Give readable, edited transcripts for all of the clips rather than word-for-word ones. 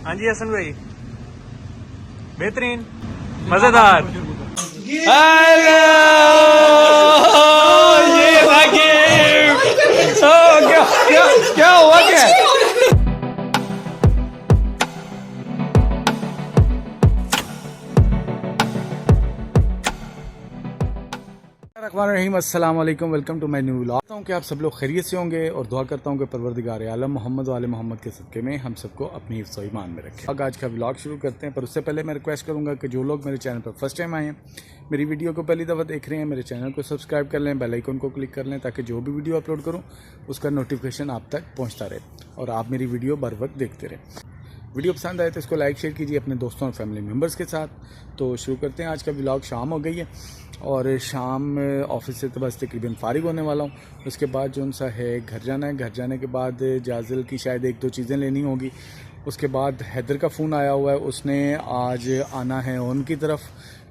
हाँ जी हसन भाई, बेहतरीन मजेदार। क्या हुआ क्या? अस्सलाम वालेकुम, welcome to my new vlog. चाहता हूँ कि आप सब लोग खैरियत से होंगे और दुआ करता हूँ कि परवरदिगार आलम मोहम्मद वाले मोहम्मद के सदक़े में हम सबको अपनी हिफ्ज़ व ईमान में रखें। आज का व्लॉग शुरू करते हैं, पर उससे पहले मैं रिक्वेस्ट करूँगा कि जो लोग मेरे चैनल पर फर्स्ट टाइम आए हैं, मेरी वीडियो को पहली दफ़ा देख रहे हैं, मेरे चैनल को सब्सक्राइब कर लें, बेल आइकन को क्लिक कर लें, ताकि जो भी वीडियो अपलोड करूँ उसका नोटिफिकेशन आप तक पहुँचता रहे और आप मेरी वीडियो बर वक्त देखते रहें। वीडियो पसंद आए तो इसको लाइक शेयर कीजिए अपने दोस्तों और फैमिली मेम्बर्स के साथ। तो शुरू करते हैं। आज का व्लॉग शाम हो गई है और शाम ऑफिस से तो बस तकरीबन फ़ारिग होने वाला हूँ। उसके बाद जो सा है घर जाना है। घर जाने के बाद जाजिल की शायद एक दो चीज़ें लेनी होगी। उसके बाद हैदर का फ़ोन आया हुआ है, उसने आज आना है उनकी तरफ।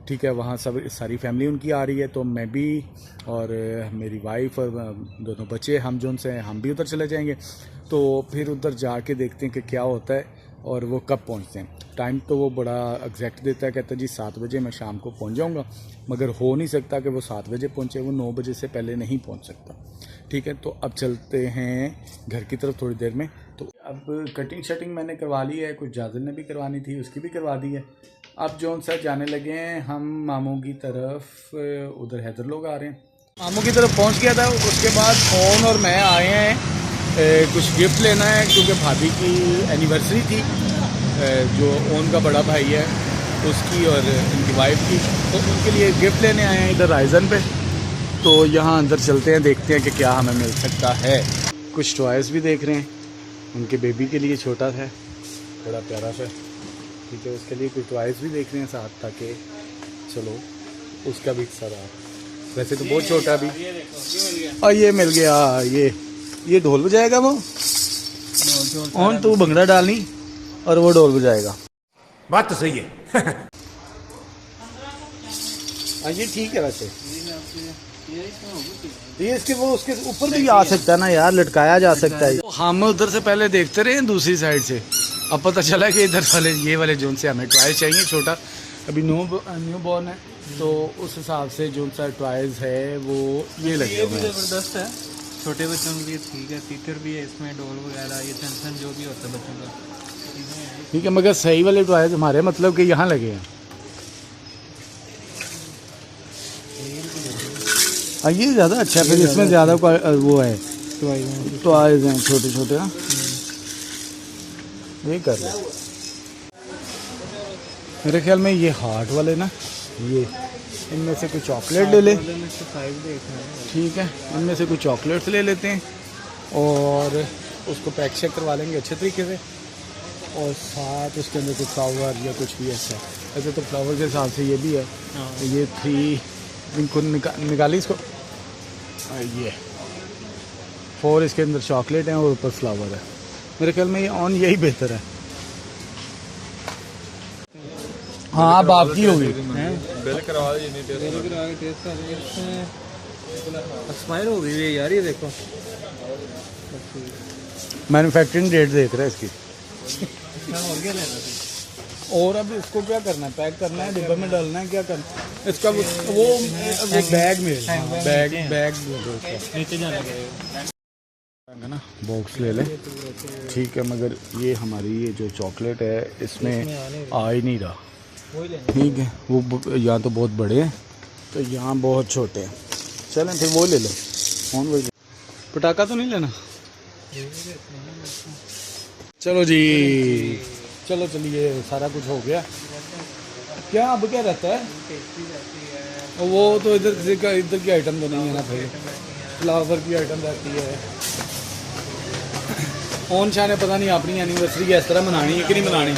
ठीक है, वहाँ सब सारी फैमिली उनकी आ रही है, तो मैं भी और मेरी वाइफ और दोनों बच्चे हम जो से हैं हम भी उधर चले जाएंगे। तो फिर उधर जाके देखते हैं कि क्या होता है और वो कब पहुंचते हैं। टाइम तो वो बड़ा एग्जैक्ट देता है, कहता है जी 7 बजे मैं शाम को पहुंच जाऊंगा, मगर हो नहीं सकता कि वो 7 बजे पहुंचे, वो 9 बजे से पहले नहीं पहुंच सकता। ठीक है, तो अब चलते हैं घर की तरफ थोड़ी देर में। तो अब कटिंग शटिंग मैंने करवा ली है, कुछ जाजिल ने भी करवानी थी, उसकी भी करवा दी है। अब जो सा जाने लगे हैं हम मामू की तरफ। उधर हैदर लोग आ रहे हैं, मामू की तरफ पहुँच गया था। उसके बाद फ़ोन और मैं आए हैं कुछ गिफ्ट लेना है, क्योंकि भाभी की एनिवर्सरी थी, जो उनका बड़ा भाई है उसकी और उनकी वाइफ की, तो उनके लिए गिफ्ट लेने आए हैं इधर राइजन पे। तो यहाँ अंदर चलते हैं, देखते हैं कि क्या हमें मिल सकता है। कुछ टॉयज़ भी देख रहे हैं, उनके बेबी के लिए छोटा है, बड़ा प्यारा सा। ठीक है, उसके लिए कुछ टॉयज़ भी देख रहे हैं साथ, ताकि चलो उसका भी हिस्सा रहा। वैसे तो बहुत छोटा भी। और ये मिल गया, ये ढोल बजाएगा वो, और तू भंगड़ा डालनी और वो ढोल बजाएगा। बात तो सही है। ये ठीक है। वैसे ये इसके वो उसके ऊपर भी आ सकता है ना यार, लटकाया जा सकता है। तो हम उधर से पहले देखते रहे दूसरी साइड से, अब पता चला कि इधर वाले ये वाले जोन से हमें टॉय चाहिए छोटा। अभी न्यू बॉर्न है, तो उस हिसाब से जो सा टॉयज है वो ये लगे हुए हैं। ज़बरदस्त है, छोटे बच्चों के लिए ठीक है। सीटर भी है इसमें, डोल वगैरह, ये टेंशन जो भी होता है बच्चों का। ठीक है, मगर सही वाले टॉयज हमारे मतलब कि यहाँ लगे हैं। ये ज़्यादा अच्छा है, फिर इसमें ज़्यादा वो है, टॉयज हैं छोटे छोटे ना, ये कर ले। मेरे ख्याल में ये हार्ट वाले ना, ये इनमें से कुछ चॉकलेट ले ले। ठीक है, इनमें से कुछ चॉकलेट्स ले लेते हैं और उसको पैक शेक करवा लेंगे अच्छे तरीके से, और साथ उसके अंदर कुछ फ्लावर या कुछ भी ऐसा। ऐसे तो फ्लावर के हिसाब से ये भी है। ये 3 इनको निकाली इसको, ये 4 इसके अंदर चॉकलेट हैं और ऊपर फ्लावर है। मेरे ख्याल में ये ऑन यही बेहतर है। हाँ, अब आपकी होगी। बिल करवा के एक्सपायर हो गई है यार, ये देखो मैन्युफैक्चरिंग डेट देख रहा है इसकी। और क्या लेना था? और अब इसको क्या करना है, पैक करना है, डिब्बे में डालना है, क्या करना है इसका? वो बैग में बैग नीचे जाना पड़ेगा ना, बॉक्स ले ले। ठीक है, मगर ये हमारी ये जो चॉकलेट है इसमें आ ही नहीं रहा। ठीक है, वो यहाँ तो बहुत बड़े हैं, तो यहाँ बहुत छोटे हैं। चलें फिर वो ले लो। कौन वही पटाखा तो नहीं लेना? चलो जी, चलो चलिए, सारा कुछ हो गया। क्या अब क्या रहता है? वो तो इधर की आइटम तो नहीं है ना भाई, फ्लावर की आइटम रहती है। कौन शाह ने पता नहीं अपनी एनिवर्सरी इस तरह मनानी है कि नहीं मनानी,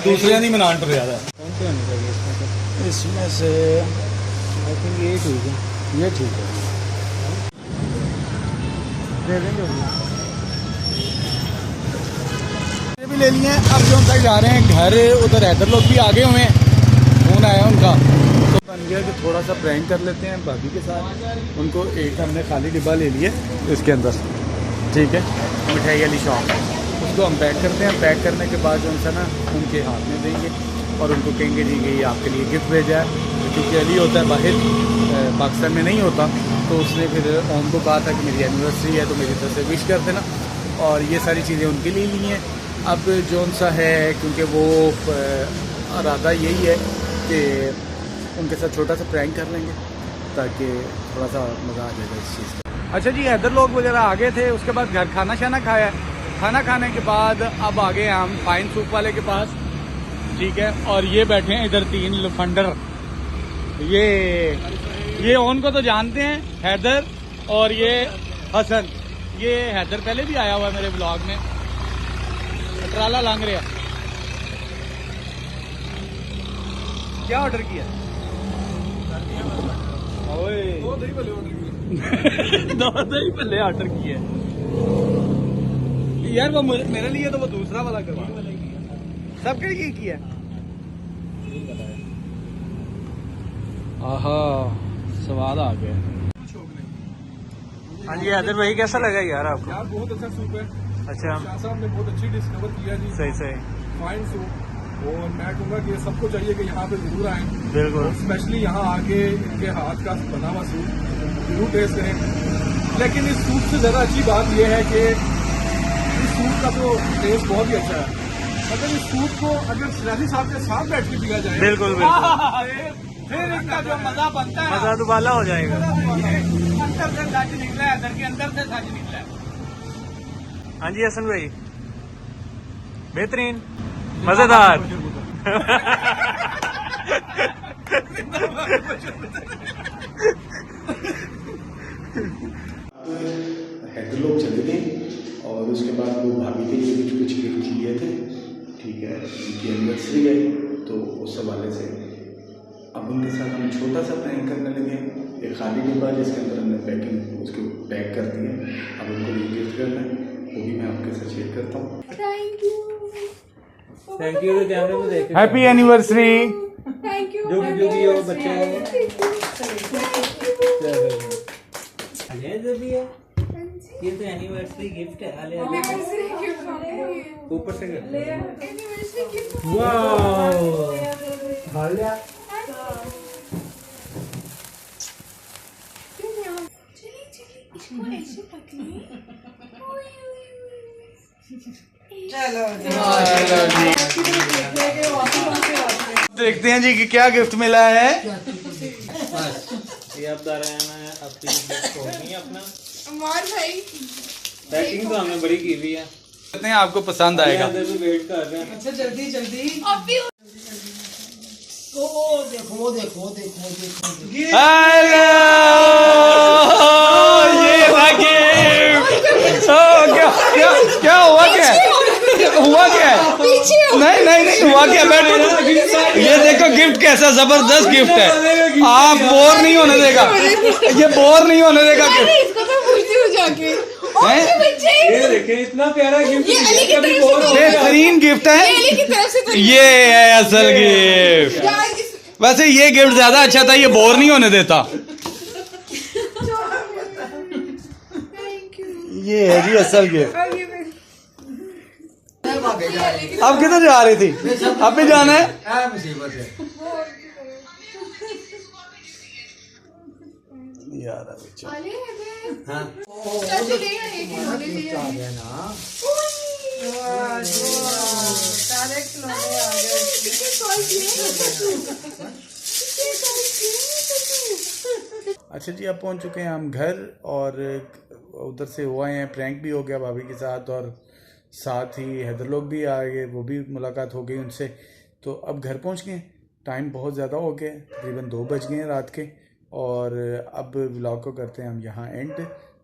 दूसरे नहीं मनान पर ज़्यादा। कौन सी होनी चाहिए इसमें से आई थिंक ये ठीक है, ये ठीक है, दे देंगे। ये भी ले लिए। अब जो हम जा रहे हैं घर, उधर हैदर लोग भी आगे हुए हैं, फ़ोन आया उनका, तो बन गया कि थोड़ा सा प्रैंक कर लेते हैं भाभी के साथ। उनको एक हमने खाली डिब्बा ले लिया इसके अंदर, ठीक है, मिठाई वाली शॉप, इसको हम पैक करते हैं। पैक करने के बाद जो है ना उनके हाथ में देंगे और उनको कहेंगे जी कि ये आपके लिए गिफ्ट भेजा है। क्योंकि अली होता है बाहर, पाकिस्तान में नहीं होता, तो उसने फिर ओम को कहा था कि मेरी एनिवर्सरी है तो मेरी तरफ से विश कर देना, और ये सारी चीज़ें उनके लिए ली हैं। अब जौन सा है, क्योंकि वो इरादा यही है कि उनके साथ छोटा सा प्रैंक कर लेंगे ताकि थोड़ा सा मज़ा आ जाएगा इस चीज़ का। अच्छा जी, हैदर लोग वगैरह आ गए थे, उसके बाद घर खाना शाना खाया। खाना खाने के बाद अब आ गए हम फाइन सूप वाले के पास, ठीक है। और ये बैठे हैं इधर 3 लफंडर। ये ओन को तो जानते हैं, हैदर और ये हसन। ये हैदर पहले भी आया हुआ है मेरे ब्लॉग में। ट्राला लांग रहा। क्या ऑर्डर किया? ओए दो दही भल्ले ऑर्डर किए यार। वो मेरे लिए तो वो दूसरा वाला करवा, सबके लिए किया। आहा, स्वाद आ गया। हाँ जी हैदर भाई, कैसा लगा यार आपको? यार बहुत अच्छा सूप है। अच्छा, शाह साहब ने बहुत अच्छी डिस्कवर किया जी। सही सही, फाइन सूप। और मैं कहूँगा कि सबको चाहिए कि यहाँ पे जरूर आए, बिल्कुल। स्पेशली यहाँ आके इनके हाथ का बना हुआ सूप जरूर टेस्ट करें। लेकिन इस सूप से ज़्यादा अच्छी बात यह है कि इस सूप का तो टेस्ट बहुत ही अच्छा है। अगर इस सूप को अगर सराजी साहब के साथ बैठ के पिया जाए, बिल्कुल फिर इसका जो मजा बनता है, मजा दुबाला हो जाएगा। अंदर से सच निकला है, अंदर के अंदर से सच निकला है। हाँ जी हसन भाई, बेहतरीन, मजेदार। हैदर लोग चले गए और उसके बाद वो भाभी के लिए कुछ गिफ्ट लिए थे, ठीक है। उनकी एनिवर्सरी है तो उस हवाले से अब उनके साथ हम छोटा सा प्रैंक करने लगे। एक खाली डिब्बा जिसके अंदर हमने पैकिंग उसको पैक कर दिए। अब उनको ये गिफ्ट करना है, वो भी मैं आपके साथ शेयर करता हूँ। Thank you. कैमरे में देख हैप्पी एनिवर्सरी। Thank you. जो भी हो बच्चे भी है। ये तो एनिवर्सरी गिफ्ट है। आले ऊपर से वाओ, देखते हैं जी कि क्या गिफ्ट मिला है। ये अब रहना है, आपकी गिफ्ट होनी है अपना। अमर भाई, पैकिंग तो हमने बड़ी की हुई है, कहते हैं आपको पसंद आएगा। अंदर भी वेट कर रहे हैं। अच्छा जल्दी जल्दी। अभी हेलो, ये था गिफ्ट। क्या हुआ? क्या हुआ? क्या नहीं हुआ क्या? बैठ, ये देखो गिफ्ट कैसा जबरदस्त गिफ्ट है। आप बोर नहीं होने देगा, ये बोर नहीं होने देगा गिफ्ट। इसको तो पूछती हूँ जाके। ये देखें, इतना प्यारा गिफ्ट, ये अली की तरफ से तो बेहतरीन गिफ्ट है। ये अली की तरफ से तो ये है असल गिफ्ट। यार वैसे ये गिफ्ट ज्यादा अच्छा था, ये बोर नहीं होने देता। ये है जी असल गिफ्ट। अब किधर जा रही थी? अब भी जाना है? यार अभी चल। अच्छा जी, अब पहुंच चुके हैं हम घर और उधर से हुआ है, प्रैंक भी हो गया भाभी के साथ और साथ ही हैदर लोग भी आ गए, वो भी मुलाकात हो गई उनसे। तो अब घर पहुंच गए, टाइम बहुत ज़्यादा हो गया, तकरीबन 2 बज गए हैं रात के। और अब व्लॉग को करते हैं हम यहाँ एंड।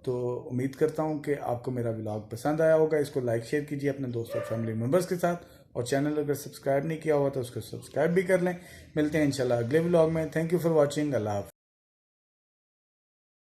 तो उम्मीद करता हूँ कि आपको मेरा व्लॉग पसंद आया होगा। इसको लाइक शेयर कीजिए अपने दोस्तों और फैमिली मेम्बर्स के साथ, और चैनल अगर सब्सक्राइब नहीं किया हुआ तो उसको सब्सक्राइब भी कर लें। मिलते हैं इंशाल्लाह अगले व्लॉग में। Thank you for watching. अल्लाह हाफ़िज़।